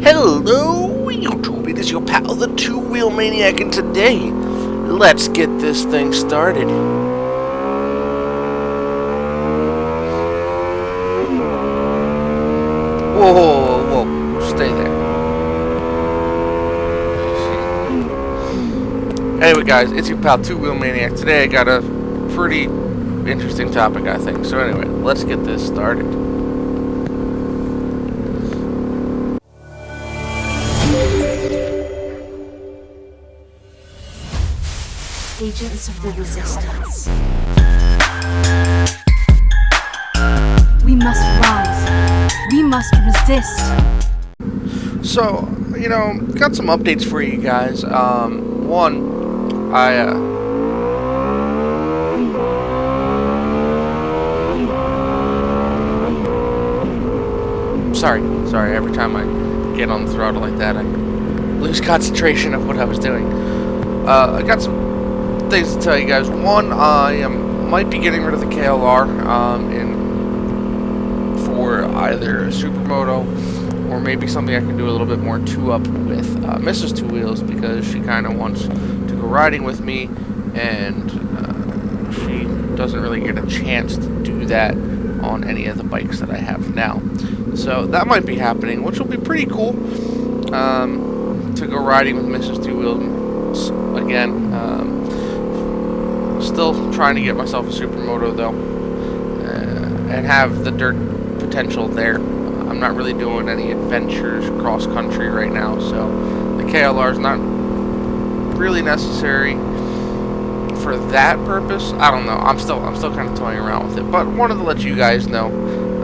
Hello, YouTube. It is your pal, the Two-Wheel Maniac, and today, let's get this thing started. Whoa, whoa, whoa, whoa. Stay there. Anyway, guys, it's your pal, Two-Wheel Maniac. Today, I got a pretty interesting topic, I think. So anyway, let's get this started. Agents of the Resistance. We must rise. We must resist. So, got some updates for you guys. One, Sorry, every time I get on the throttle like that, I lose concentration of what I was doing. I got some things to tell you guys. One, I might be getting rid of the KLR for either a supermoto or maybe something I can do a little bit more two-up with Mrs. Two Wheels, because she kind of wants to go riding with me, and she doesn't really get a chance to do that on any of the bikes that I have now. So that might be happening, which will be pretty cool, to go riding with Mrs. Two Wheels again. Still trying to get myself a supermoto though, and have the dirt potential there. I'm not really doing any adventures cross country right now, so the KLR is not really necessary for that purpose. I don't know. I'm still kind of toying around with it, but wanted to let you guys know,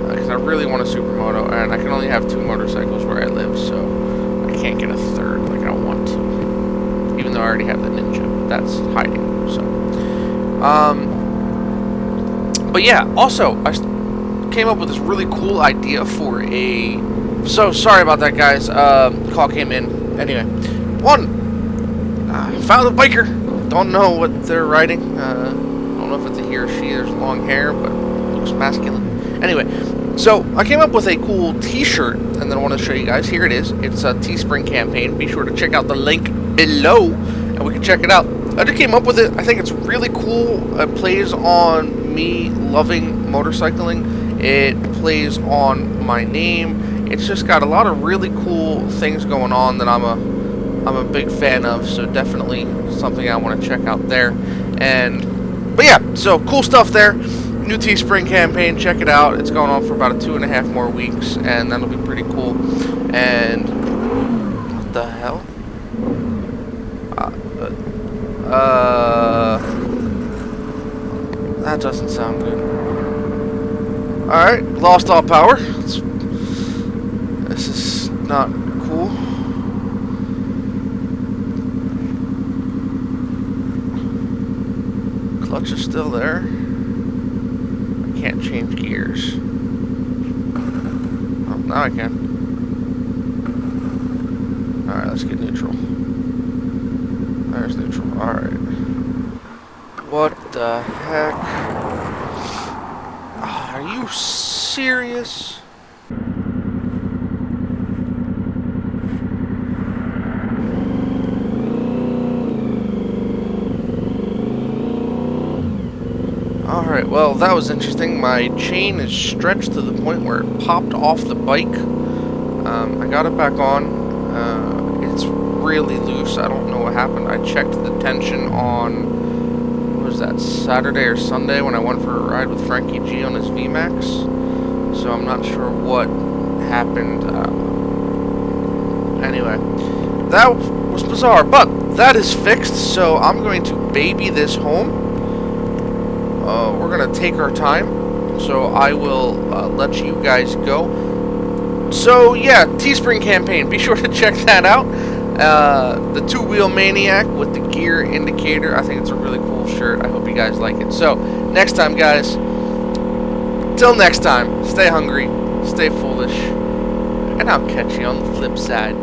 because I really want a supermoto, and I can only have 2 motorcycles where I live, so I can't get a third like I want to, even though I already have the Ninja. That's hiding. So but yeah, also I came up with this really cool idea for a, so sorry about that, guys. Call came in. Anyway, one, found a biker. Don't know what they're riding. Don't know if it's a he or she. There's long hair, but looks masculine. Anyway, so I came up with a cool t-shirt, and then I want to show you guys. Here it is. It's a Teespring campaign. Be sure to check out the link below, and we can check it out. I just came up with it. I think it's really cool. It plays on me loving motorcycling. It plays on my name. It's just got a lot of really cool things going on that I'm a big fan of. So definitely something I want to check out there. But yeah, so cool stuff there. New Teespring campaign. Check it out. It's going on for about 2.5 more weeks, and that'll be pretty cool. And what the hell? That doesn't sound good. Alright, lost all power. This is not cool. Clutch is still there. I can't change gears. Oh, now I can. Alright, let's get neutral. There's neutral. Alright. What the heck? Are you serious? Alright, well, that was interesting. My chain is stretched to the point where it popped off the bike. I got it back on. It's really loose. I don't know what happened. I checked the tension on, what was that, Saturday or Sunday when I went for a ride with Frankie G on his VMAX. So I'm not sure what happened. Anyway, that was bizarre, but that is fixed, so I'm going to baby this home. We're going to take our time, so I will let you guys go. So yeah, Teespring campaign, be sure to check that out. The Two-Wheel Maniac with the gear indicator. I think it's a really cool shirt. I hope you guys like it. So, next time, guys. Till next time, stay hungry, stay foolish, and I'll catch you on the flip side.